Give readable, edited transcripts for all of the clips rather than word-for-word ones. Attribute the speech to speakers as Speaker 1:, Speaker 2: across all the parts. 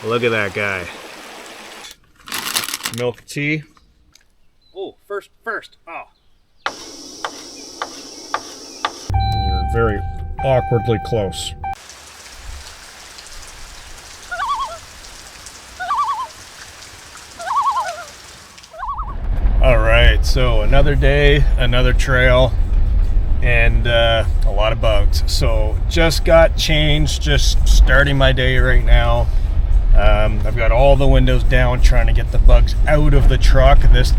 Speaker 1: Look at that guy. Milk tea.
Speaker 2: Oh, first. Oh.
Speaker 1: You're very awkwardly close. All right, so another day, another trail, and a lot of bugs. So just got changed, just starting my day right now. I've got all the windows down, trying to get the bugs out of the truck. This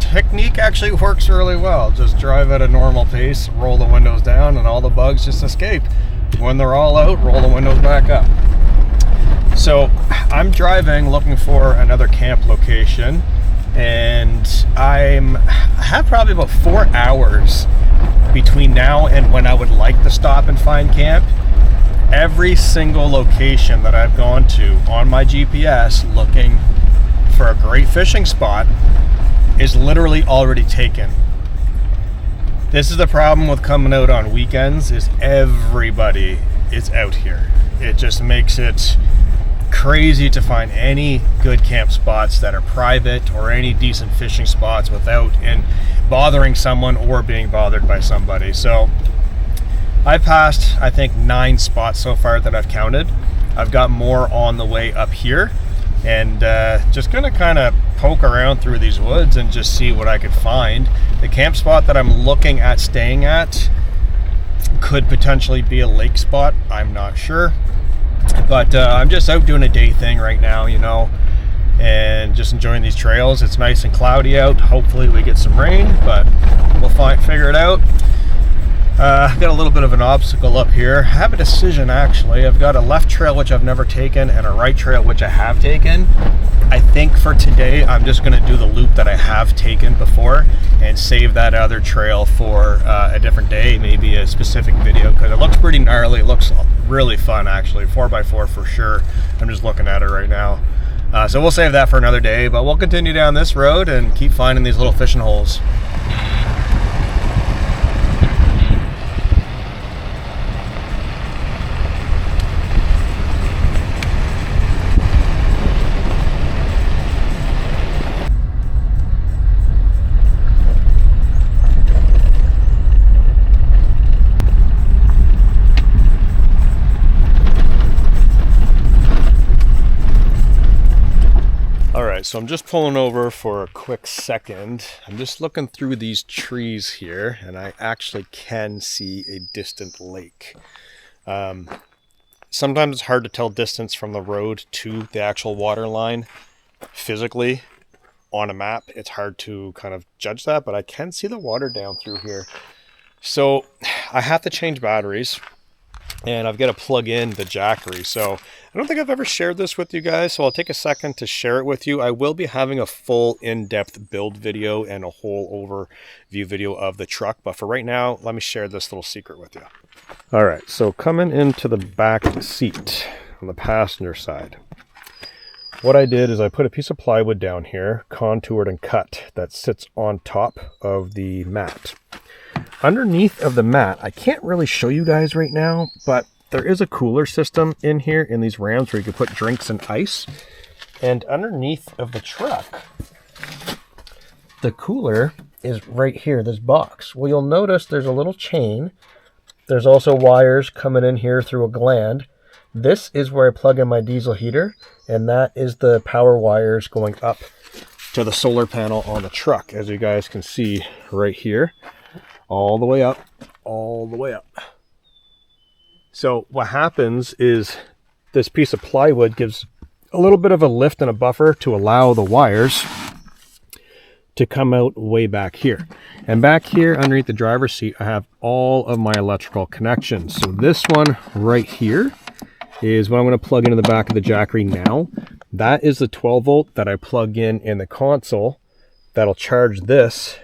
Speaker 1: technique actually works really well. Just drive at a normal pace, roll the windows down, and all the bugs just escape. When they're all out, roll the windows back up. So I'm driving, looking for another camp location, and I have probably about 4 hours between now and when I would like to stop and find camp. Every single location that I've gone to on my GPS looking for a great fishing spot is literally already taken. This is the problem with coming out on weekends, is everybody is out here. It just makes it crazy to find any good camp spots that are private or any decent fishing spots without bothering someone or being bothered by somebody. So I passed, I think, 9 spots so far that I've counted. I've got more on the way up here, and just gonna kind of poke around through these woods and just see what I could find. The camp spot that I'm looking at staying at could potentially be a lake spot, I'm not sure. But I'm just out doing a day thing right now, you know, and just enjoying these trails. It's nice and cloudy out. Hopefully we get some rain, but we'll figure it out. I've got a little bit of an obstacle up here. I have a decision, actually. I've got a left trail which I've never taken and a right trail which I have taken. I think for today I'm just going to do the loop that I have taken before and save that other trail for a different day, maybe a specific video, because it looks pretty gnarly. It looks really fun, actually. 4x4 for sure. I'm just looking at it right now. So we'll save that for another day, but we'll continue down this road and keep finding these little fishing holes. So I'm just pulling over for a quick second. I'm just looking through these trees here, and I actually can see a distant lake. Sometimes it's hard to tell distance from the road to the actual water line physically on a map. It's hard to kind of judge that, but I can see the water down through here. So I have to change batteries, and I've got to plug in the Jackery. So I don't think I've ever shared this with you guys, so I'll take a second to share it with you. I will be having a full in-depth build video and a whole overview video of the truck, but for right now, let me share this little secret with you. All right, so coming into the back seat on the passenger side, what I did is I put a piece of plywood down here, contoured and cut, that sits on top of the mat. Underneath of the mat, I can't really show you guys right now, but there is a cooler system in here in these Rams where you can put drinks and ice. And underneath of the truck, the cooler is right here, this box. Well, you'll notice there's a little chain. There's also wires coming in here through a gland. This is where I plug in my diesel heater, and that is the power wires going up to the solar panel on the truck, as you guys can see right here. All the way up, all the way up. So what happens is this piece of plywood gives a little bit of a lift and a buffer to allow the wires to come out way back here. And back here underneath the driver's seat, I have all of my electrical connections. So this one right here is what I'm going to plug into the back of the Jackery now. That is the 12 volt that I plug in the console that'll charge this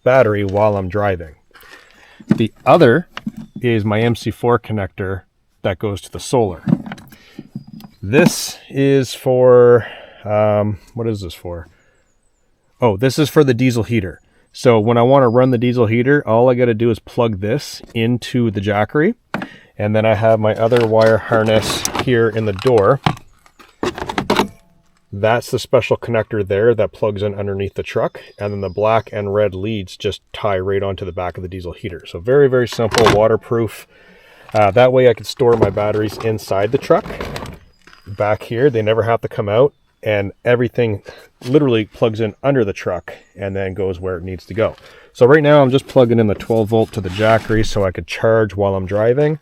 Speaker 1: battery while I'm driving. The other is my MC4 connector that goes to the solar. This is for, what is this for? Oh, this is for the diesel heater. So when I want to run the diesel heater, all I got to do is plug this into the Jackery. And then I have my other wire harness here in the door That's the special connector there that plugs in underneath the truck, and then the black and red leads just tie right onto the back of the diesel heater. So very, very simple, waterproof. That way I can store my batteries inside the truck. Back here, they never have to come out, and everything literally plugs in under the truck and then goes where it needs to go. So right now I'm just plugging in the 12 volt to the Jackery so I could charge while I'm driving.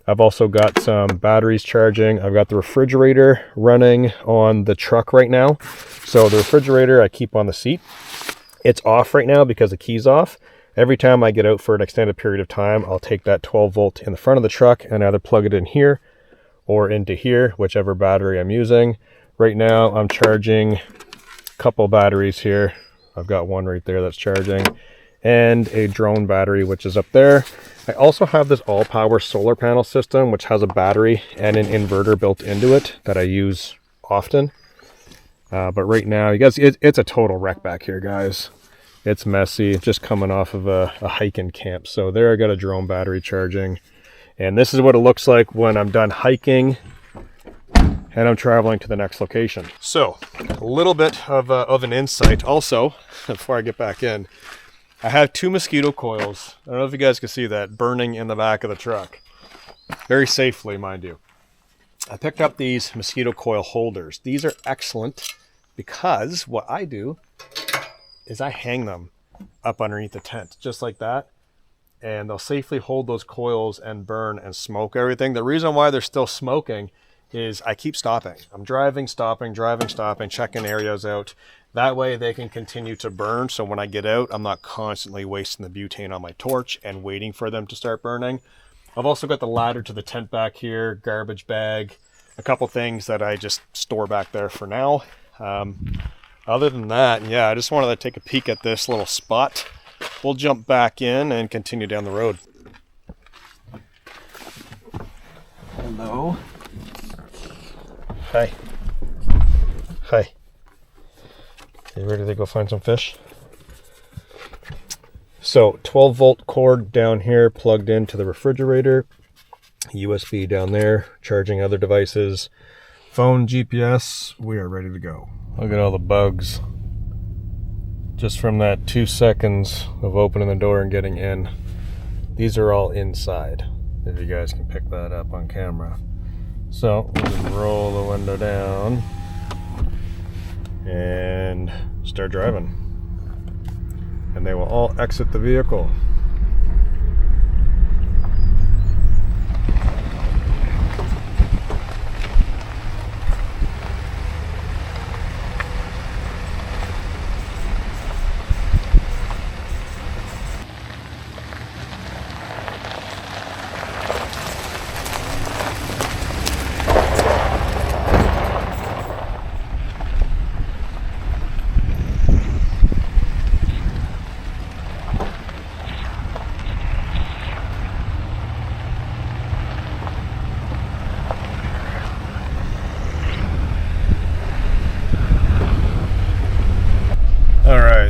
Speaker 1: I've also got some batteries charging. I've got the refrigerator running on the truck right now. So the refrigerator I keep on the seat. It's off right now because the key's off. Every time I get out for an extended period of time, I'll take that 12 volt in the front of the truck and either plug it in here or into here, whichever battery I'm using. Right now I'm charging a couple batteries here. I've got one right there that's charging, and a drone battery which is up there. I also have this all-power solar panel system which has a battery and an inverter built into it that I use often. But right now, you guys, it's a total wreck back here, guys. It's messy, just coming off of a hiking camp. So there I got a drone battery charging. And this is what it looks like when I'm done hiking and I'm traveling to the next location. So a little bit of an insight also, before I get back in. I have 2 mosquito coils. I don't know if you guys can see that burning in the back of the truck. Very safely, mind you. I picked up these mosquito coil holders. These are excellent because what I do is I hang them up underneath the tent, just like that. And they'll safely hold those coils and burn and smoke everything. The reason why they're still smoking is I keep stopping. I'm driving, stopping, checking areas out. That way they can continue to burn. So when I get out, I'm not constantly wasting the butane on my torch and waiting for them to start burning. I've also got the ladder to the tent back here, garbage bag, a couple things that I just store back there for now. Other than that, yeah, I just wanted to take a peek at this little spot. We'll jump back in and continue down the road. Hello. Hi. Hi. You ready to go find some fish? So 12 volt cord down here plugged into the refrigerator, USB down there, charging other devices, phone, GPS, we are ready to go. Look at all the bugs. Just from that 2 seconds of opening the door and getting in. These are all inside, if you guys can pick that up on camera. So we'll just roll the window down and start driving. And they will all exit the vehicle.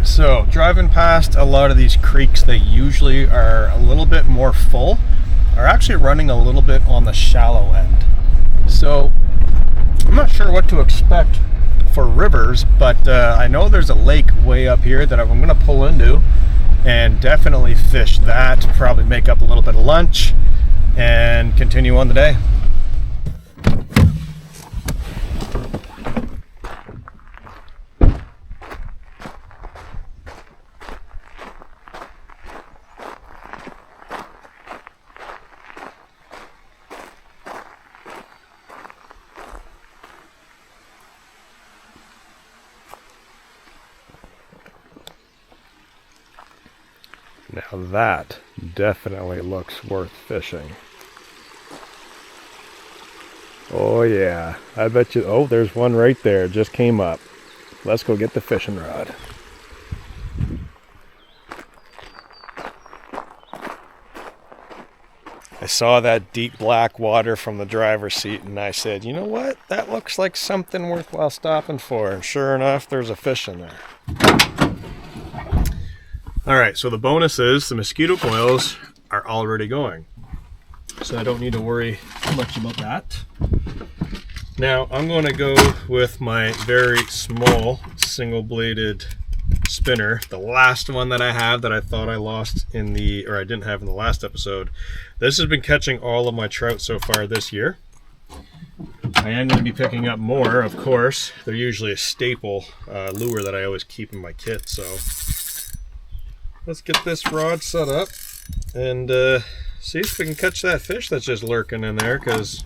Speaker 1: So driving past a lot of these creeks that usually are a little bit more full are actually running a little bit on the shallow end. So I'm not sure what to expect for rivers, but I know there's a lake way up here that I'm going to pull into and definitely fish that, probably make up a little bit of lunch and continue on the day. Now that definitely looks worth fishing. Oh yeah, I bet you, oh, there's one right there, just came up. Let's go get the fishing rod. I saw that deep black water from the driver's seat and I said, you know what, that looks like something worthwhile stopping for. And sure enough, there's a fish in there. All right, so the bonus is the mosquito coils are already going. So I don't need to worry too much about that. Now I'm going to go with my very small single-bladed spinner, the last one that I have that I thought I lost in the, or I didn't have in the last episode. This has been catching all of my trout so far this year. I am going to be picking up more, of course. They're usually a staple lure that I always keep in my kit. So let's get this rod set up and see if we can catch that fish that's just lurking in there, because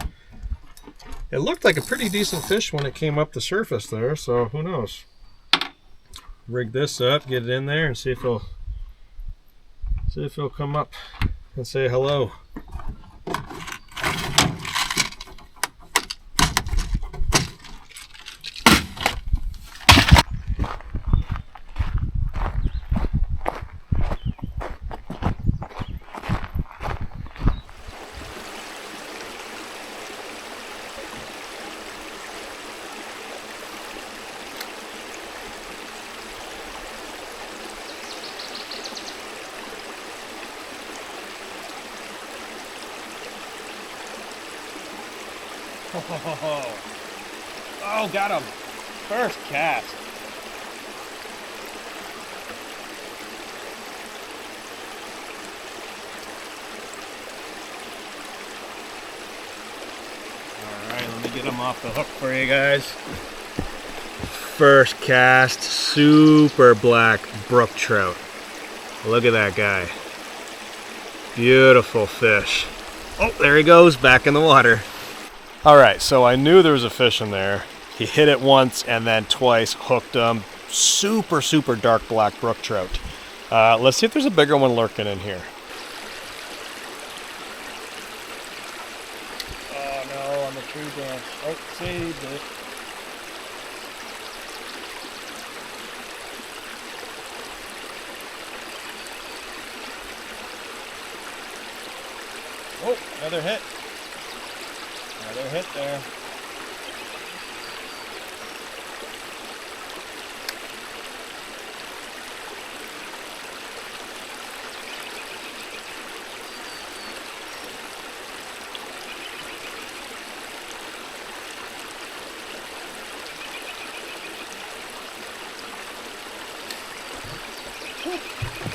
Speaker 1: it looked like a pretty decent fish when it came up the surface there, so who knows. Rig this up, get it in there, and see if he'll come up and say hello.
Speaker 2: Oh, got him. First cast. All right, let me get him off the hook for you guys.
Speaker 1: First cast, super black brook trout. Look at that guy. Beautiful fish. Oh, there he goes, back in the water. All right, so I knew there was a fish in there. He hit it once and then twice, hooked him. Super, super dark black brook trout. Let's see if there's a bigger one lurking in here.
Speaker 2: Oh no, on the tree branch. Oh, saved it. Oh, another hit. Another hit there.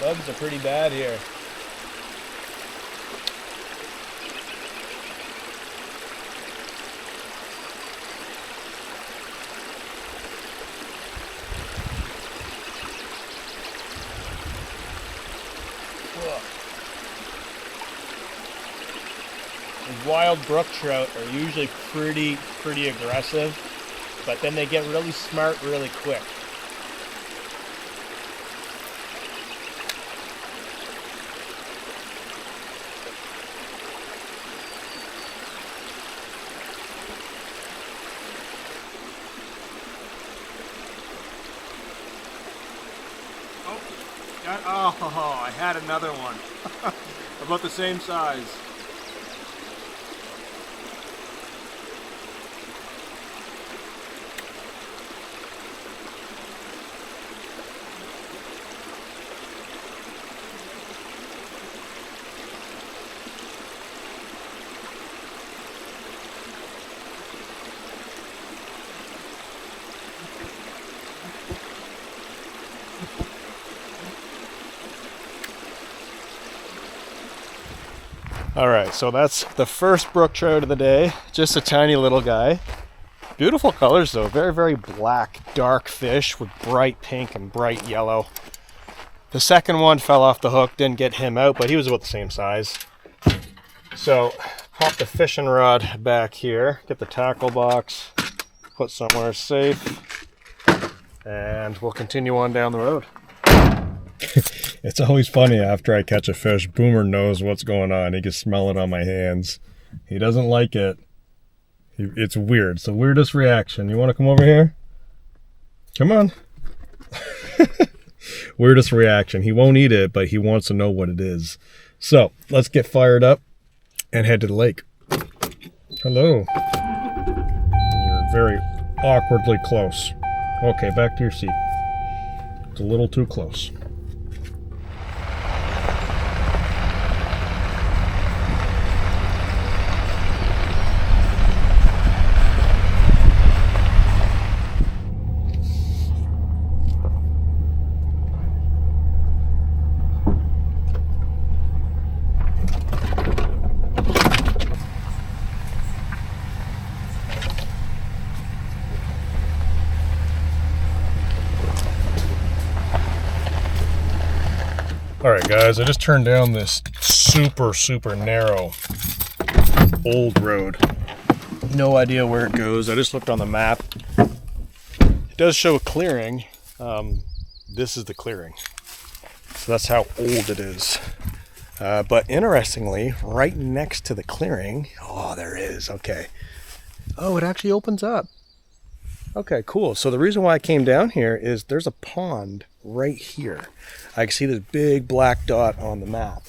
Speaker 2: Bugs are pretty bad here. These wild brook trout are usually pretty aggressive, but then they get really smart really quick. Oh, I had another one. About the same size.
Speaker 1: All right, so that's the first brook trout of the day. Just a tiny little guy. Beautiful colors though, very, very black, dark fish with bright pink and bright yellow. The second one fell off the hook, didn't get him out, but he was about the same size. So pop the fishing rod back here, get the tackle box, put somewhere safe, and we'll continue on down the road. It's always funny after I catch a fish, Boomer knows what's going on. He can smell it on my hands. He doesn't like it. It's weird. It's the weirdest reaction. You want to come over here? Come on. Weirdest reaction. He won't eat it, but he wants to know what it is. So let's get fired up and head to the lake. Hello. You're very awkwardly close. Okay, back to your seat. It's a little too close. All right, guys, I just turned down this super narrow old road. No idea where it goes. I just looked on the map. It does show a clearing. This is the clearing. So that's how old it is. But interestingly, right next to the clearing, oh, there is, okay. Oh, it actually opens up. Okay, cool. So the reason why I came down here is there's a pond right here. I can see this big black dot on the map.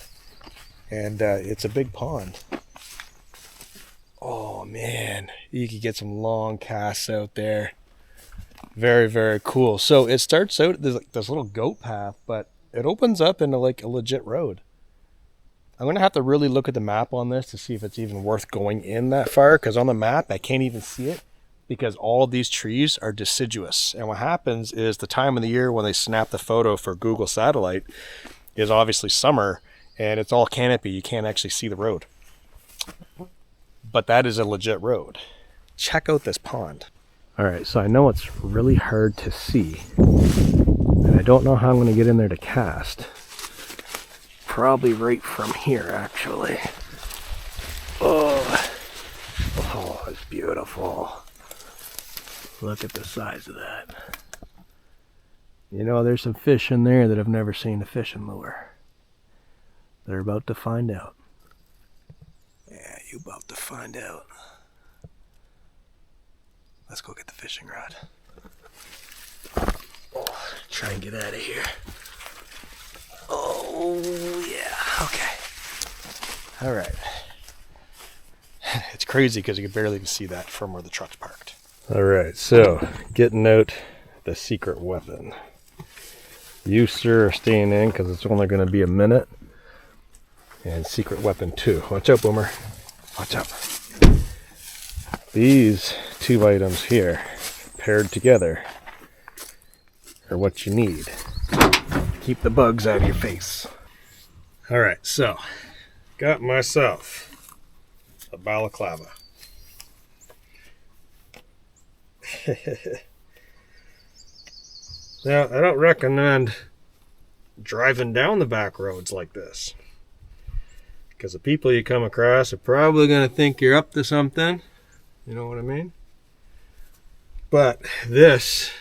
Speaker 1: And it's a big pond. Oh man, you could get some long casts out there. Very cool. So it starts out, there's like this little goat path, but it opens up into like a legit road. I'm gonna have to really look at the map on this to see if it's even worth going in that far, because on the map I can't even see it because all of these trees are deciduous. And what happens is the time of the year when they snap the photo for Google Satellite is obviously summer, and it's all canopy. You can't actually see the road. But that is a legit road. Check out this pond. All right, so I know it's really hard to see, and I don't know how I'm gonna get in there to cast. Probably right from here, actually. Oh, it's beautiful. Look at the size of that. You know, there's some fish in there that have never seen a fishing lure. They're about to find out. Yeah, you about to find out. Let's go get the fishing rod. Oh, try and get out of here. Oh, yeah, okay. All right. It's crazy because you can barely even see that from where the truck's parked. All right, so getting out the secret weapon. You, sir, are staying in because it's only going to be a minute. And secret weapon 2. Watch out, Boomer. Watch out. These 2 items here, paired together, are what you need. Keep the bugs out of your face. All right, so got myself a balaclava. Now, I don't recommend driving down the back roads like this, because the people you come across are probably going to think you're up to something. You know what I mean? But this,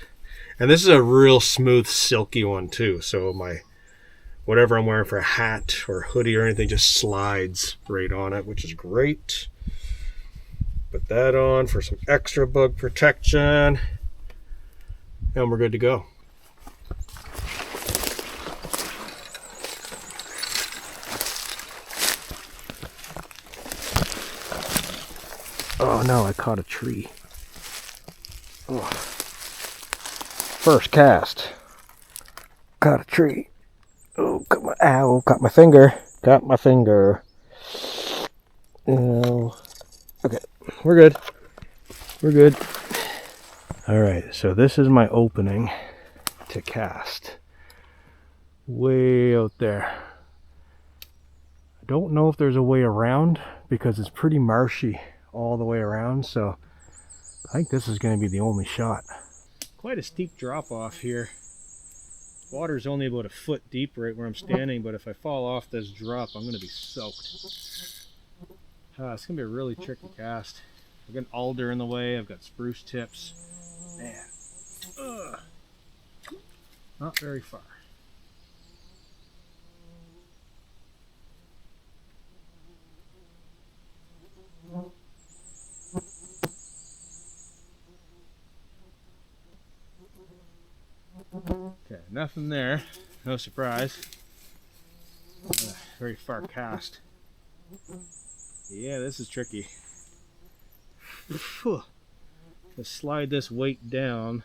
Speaker 1: and this is a real smooth, silky one too. So my, whatever I'm wearing for a hat or hoodie or anything just slides right on it, which is great. Put that on for some extra bug protection, and we're good to go. Oh no, I caught a tree. Oh. First cast. Caught a tree. Oh, caught my finger. Got my finger. Oh. Okay, we're good. We're good. All right, so this is my opening to cast. Way out there. I don't know if there's a way around because it's pretty marshy all the way around, so I think this is going to be the only shot. Quite a steep drop off here. Water's only about a foot deep right where I'm standing, but if I fall off this drop, I'm going to be soaked. It's going to be a really tricky cast. I've got an alder in the way, I've got spruce tips. Man, not very far. Okay, nothing there. No surprise. Very far cast. Yeah, this is tricky. Let's slide this weight down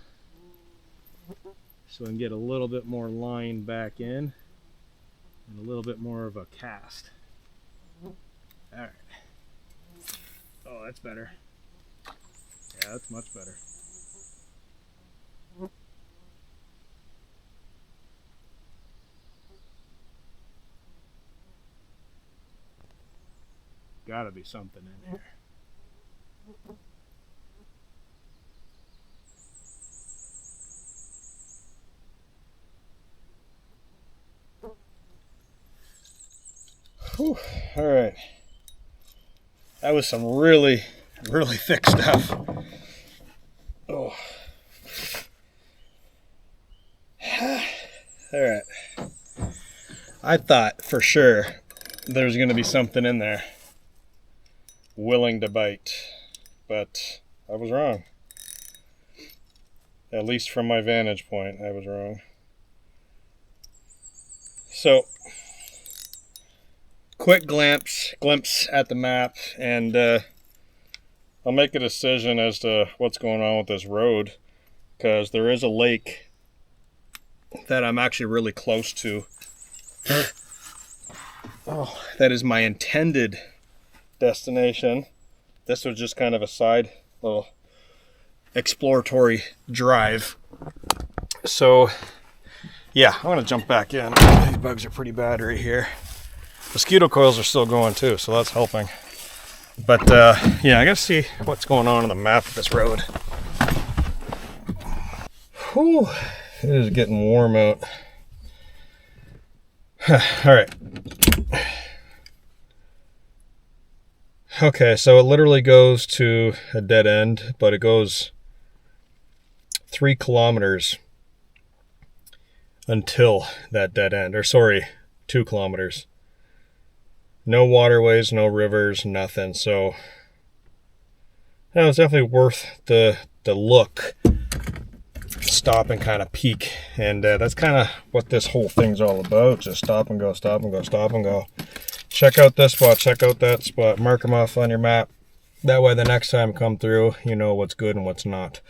Speaker 1: so I can get a little bit more line back in and a little bit more of a cast. Alright. Oh, that's better. Yeah, that's much better. Gotta be something in here. Whew. All right. That was some really, really thick stuff. Oh. All right. I thought for sure there's going to be something in there willing to bite, but I was wrong. At least from my vantage point, I was wrong. So, quick glimpse at the map, and I'll make a decision as to what's going on with this road, because there is a lake that I'm actually really close to. Oh, that is my intended destination. This was just kind of a side little exploratory drive. So yeah, I'm gonna jump back in. These bugs are pretty bad right here. Mosquito coils are still going too, so that's helping. But yeah, I gotta see what's going on the map of this road. Whew, it is getting warm out. All right. Okay, so it literally goes to a dead end, but it goes 3 kilometers until that dead end, or sorry, 2 kilometers. No waterways, no rivers, nothing. So that was definitely worth the look. Stop and kind of peek, and that's kind of what this whole thing's all about. Just stop and go, stop and go, stop and go. Check out this spot, check out that spot, mark them off on your map. That way the next time you come through, you know what's good and what's not.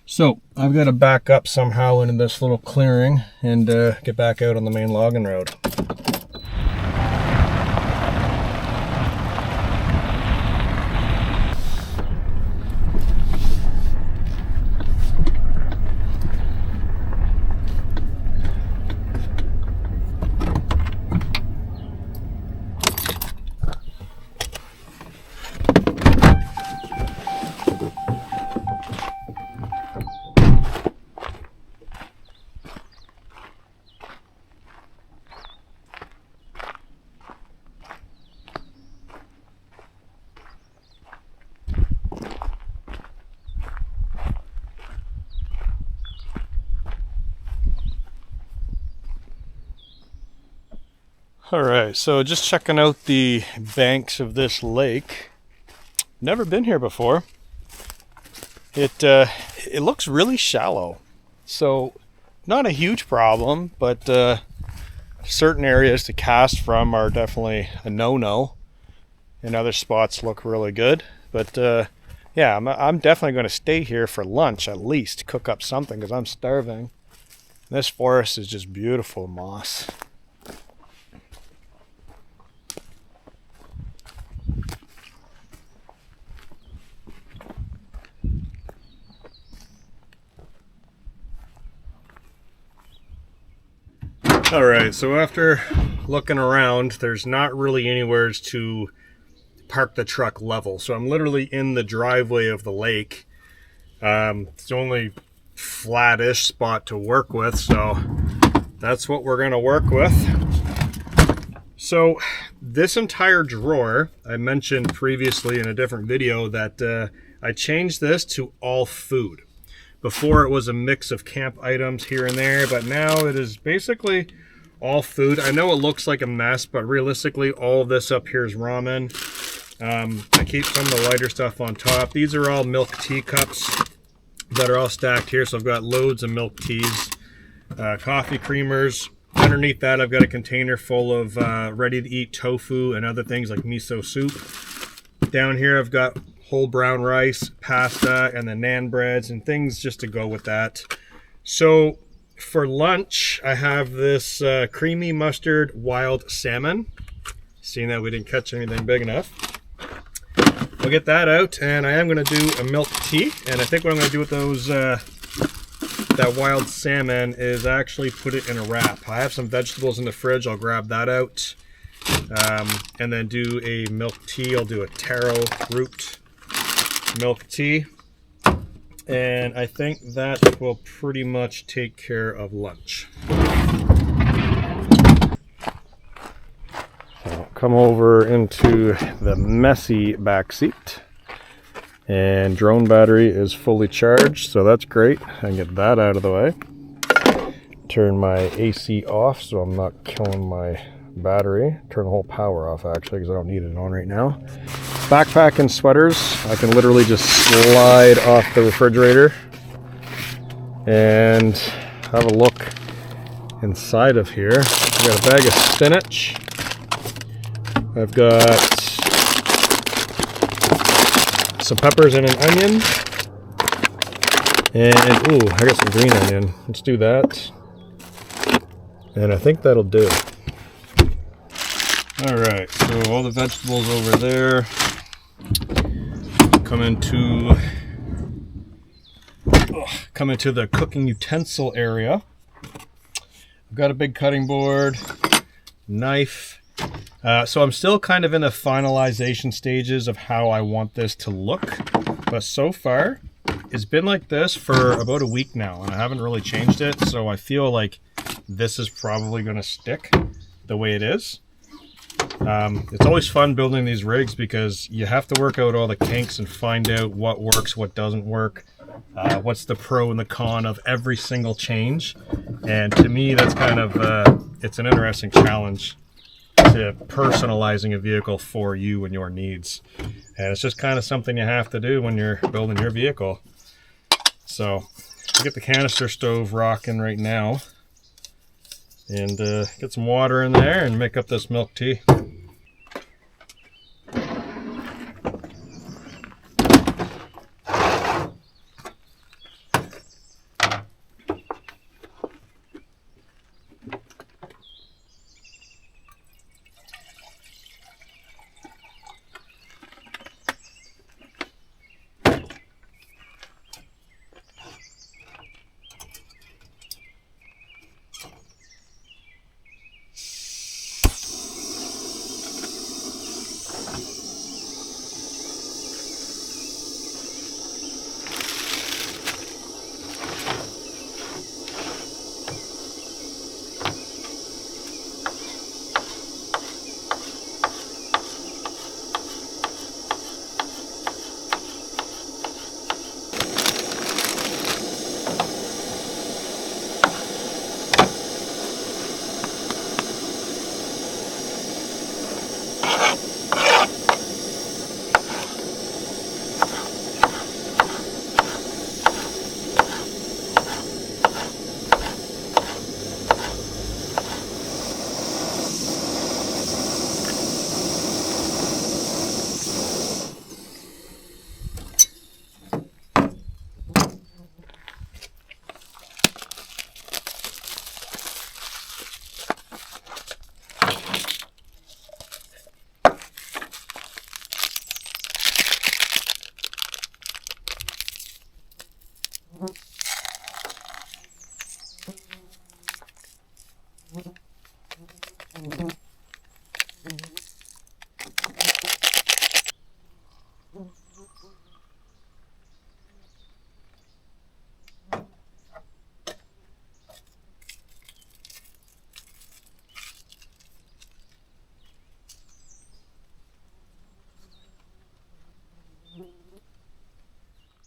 Speaker 1: So I've got to back up somehow into this little clearing and get back out on the main logging road. All right, so just checking out the banks of this lake. Never been here before. It looks really shallow, so not a huge problem, but certain areas to cast from are definitely a no-no, and other spots look really good. But yeah, I'm definitely going to stay here for lunch at least, cook up something because I'm starving. This forest is just beautiful moss. All right, so after looking around, there's not really anywhere to park the truck level. So I'm literally in the driveway of the lake. It's the only flattish spot to work with, so that's what we're gonna work with. So this entire drawer, I mentioned previously in a different video that I changed this to all food. Before it was a mix of camp items here and there, but now it is basically all food. I know it looks like a mess, but realistically all of this up here is ramen. I keep some of the lighter stuff on top. These are all milk tea cups that are all stacked here, so I've got loads of milk teas, coffee creamers. Underneath that I've got a container full of ready to eat tofu and other things like miso soup. Down here I've got whole brown rice, pasta, and the naan breads and things just to go with that. So for lunch I have this creamy mustard wild salmon. Seeing that we didn't catch anything big enough, we'll get that out, and I am going to do a milk tea. And I think what I'm going to do with those that wild salmon is actually put it in a wrap. I have some vegetables in the fridge, I'll grab that out, and then do a milk tea. I'll do a taro root milk tea, and I think that will pretty much take care of lunch. So come over into the messy back seat, and drone battery is fully charged, so that's great. I can get that out of the way. Turn my AC off so I'm not killing my battery. Turn the whole power off actually because I don't need it on right now. Backpack and sweaters, I can literally just slide off the refrigerator and have a look inside of here. I've got a bag of spinach. I've got some peppers and an onion. And, ooh, I got some green onion. Let's do that. And I think that'll do. Alright, so all the vegetables over there. Come into the cooking utensil area. I've got a big cutting board, knife. So I'm still kind of in the finalization stages of how I want this to look. But so far, it's been like this for about a week now, and I haven't really changed it. So I feel like this is probably going to stick the way it is. It's always fun building these rigs because you have to work out all the kinks and find out what works, what doesn't work, what's the pro and the con of every single change. And to me, that's kind of, it's an interesting challenge to personalizing a vehicle for you and your needs. And it's just kind of something you have to do when you're building your vehicle. So I'll get the canister stove rocking right now and get some water in there and make up this milk tea.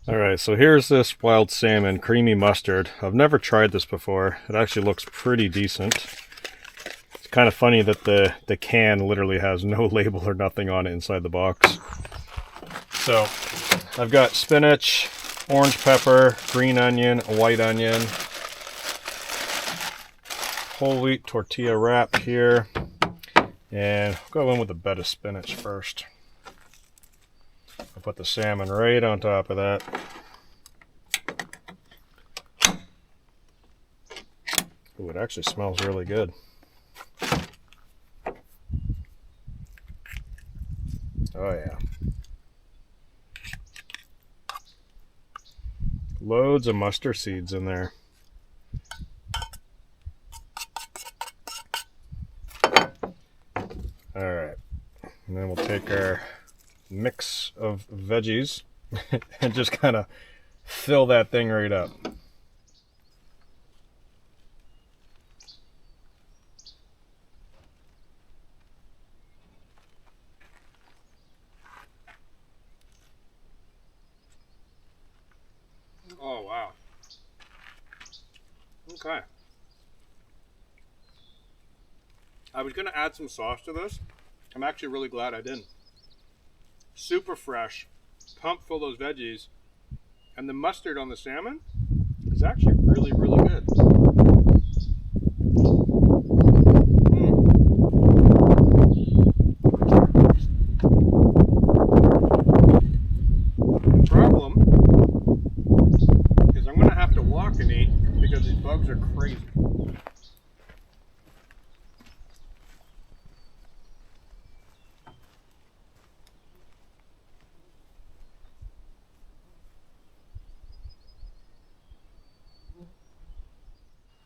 Speaker 1: Alright, so here's this wild salmon, creamy mustard. I've never tried this before. It actually looks pretty decent. It's kind of funny that the can literally has no label or nothing on it inside the box. So, I've got spinach, orange pepper, green onion, white onion, whole wheat tortilla wrap here, and I'll go in with a bed of spinach first. I'll put the salmon right on top of that. Ooh, it actually smells really good. Oh yeah. Loads of mustard seeds in there. Alright. And then we'll take our mix of veggies and just kind of fill that thing right up. Okay. I was going to add some sauce to this. I'm actually really glad I didn't. Super fresh, pumped full of those veggies, and the mustard on the salmon is actually really, really good. The problem is I'm going to have to walk and eat because these bugs are crazy.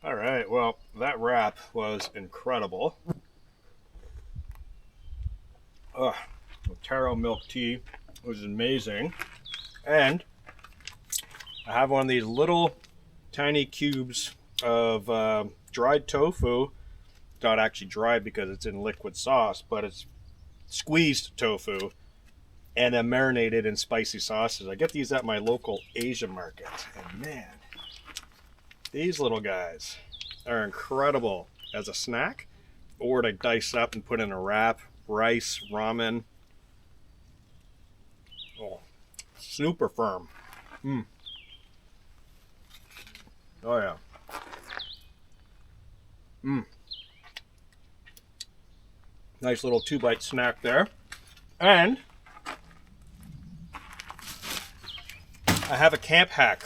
Speaker 1: All right, well, that wrap was incredible. The taro milk tea was amazing. And I have one of these little tiny cubes of dried tofu. Not actually dried because it's in liquid sauce, but it's squeezed tofu and then marinated in spicy sauces. I get these at my local Asian market. And man, these little guys are incredible as a snack or to dice up and put in a wrap, rice, ramen. Oh, super firm. Oh yeah. Nice little 2-bite snack there. And I have a camp hack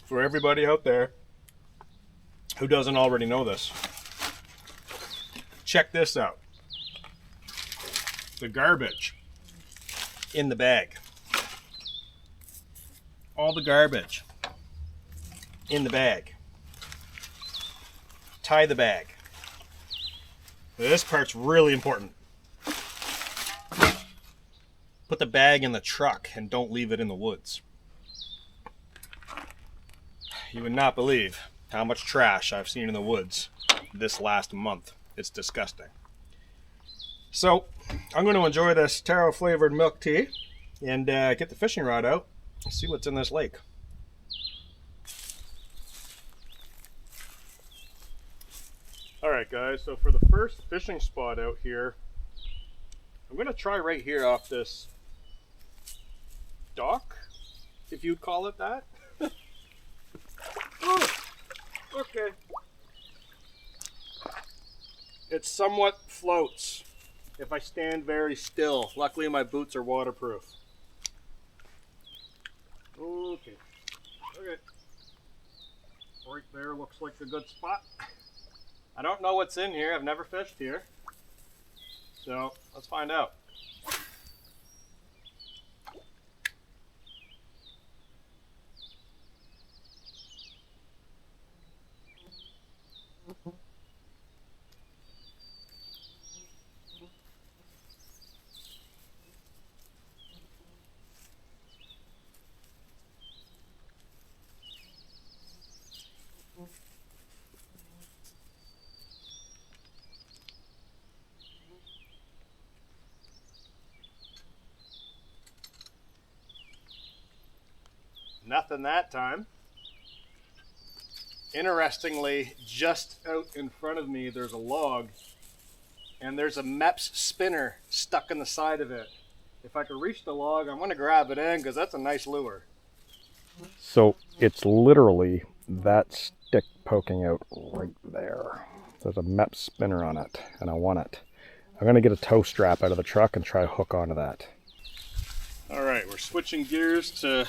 Speaker 1: for everybody out there who doesn't already know this. Check this out. The garbage in the bag. All the garbage in the bag. Tie the bag. This part's really important. Put the bag in the truck and don't leave it in the woods. You would not believe how much trash I've seen in the woods this last month. It's disgusting. So I'm going to enjoy this taro flavored milk tea and get the fishing rod out and see what's in this lake. Alright guys, so for the first fishing spot out here, I'm going to try right here off this dock, if you'd call it that. Oh, okay. It somewhat floats if I stand very still. Luckily my boots are waterproof. Okay. Okay. Right there looks like a good spot. I don't know what's in here. I've never fished here. So let's find out. Nothing that time. Interestingly, just out in front of me there's a log and there's a MEPS spinner stuck in the side of it. If I could reach the log, I'm going to grab it in because that's a nice lure. So it's literally that stick poking out right there. There's a MEPS spinner on it and I want it. I'm going to get a tow strap out of the truck and try to hook onto that. Alright, we're switching gears to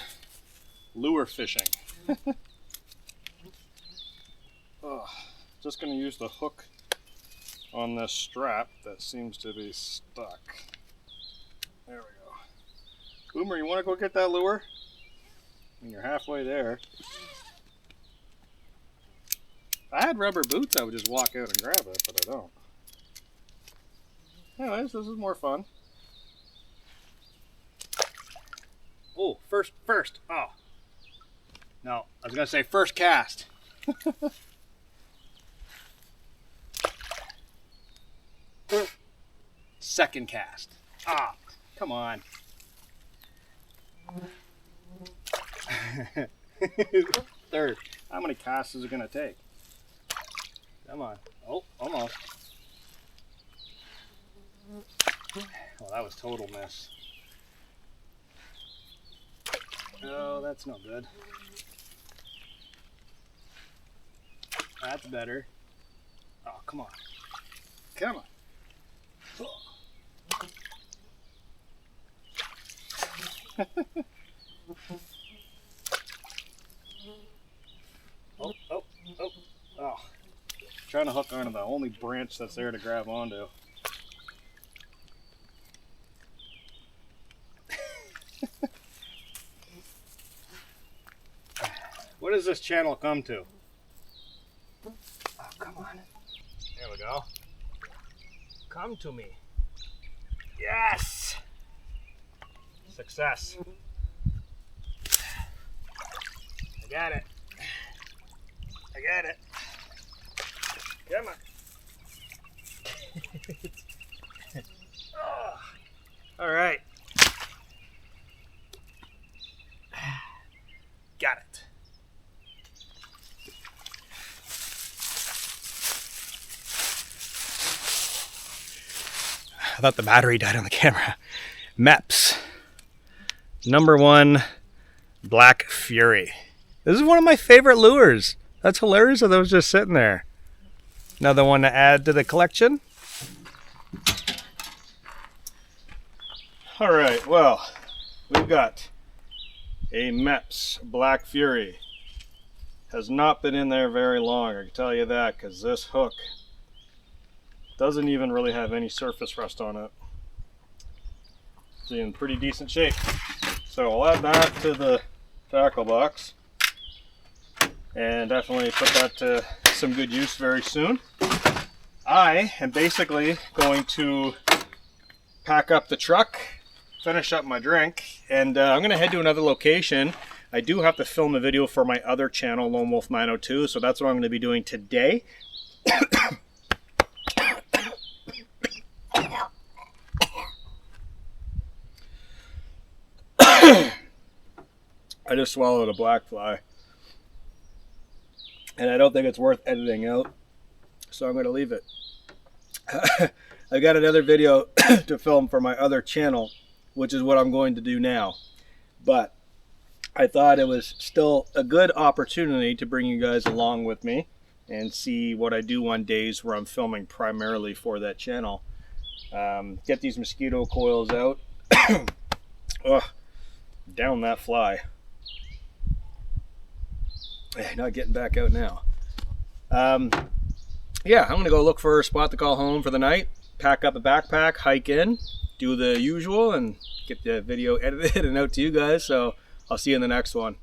Speaker 1: lure fishing. Just going to use the hook on this strap that seems to be stuck. There we go. Boomer, you want to go get that lure? When you're halfway there. If I had rubber boots, I would just walk out and grab it, but I don't. Anyways, this is more fun. Oh, first. Oh. No, I was going to say first cast. Second cast. Ah, come on. Third. How many casts is it going to take? Come on. Oh, almost. Well, that was total miss. Oh, that's not good. That's better. Oh, come on. Come on. Oh, oh, oh, oh. Trying to hook onto the only branch that's there to grab onto. What does this channel come to? Oh, come on. There we go. Come to me. Yes! Success. I got it. I got it. Come on. Oh. All right. Got it. I thought the battery died on the camera. Meps. #1 Black Fury. This is one of my favorite lures. That's hilarious that was just sitting there. Another one to add to the collection. All right, well, we've got a Meps Black Fury. Has not been in there very long, I can tell you that, because this hook doesn't even really have any surface rust on it. It's in pretty decent shape. So I'll add that to the tackle box and definitely put that to some good use very soon. I am basically going to pack up the truck, finish up my drink, and I'm going to head to another location. I do have to film a video for my other channel, Lone Wolf 902, so that's what I'm going to be doing today. I just swallowed a black fly, and I don't think it's worth editing out, so I'm going to leave it. I got another video to film for my other channel, which is what I'm going to do now, but I thought it was still a good opportunity to bring you guys along with me and see what I do on days where I'm filming primarily for that channel. Get these mosquito coils out. Ugh, down that fly. Not getting back out now. Yeah, I'm gonna go look for a spot to call home for the night, pack up a backpack, hike in, do the usual, and get the video edited and out to you guys. So I'll see you in the next one.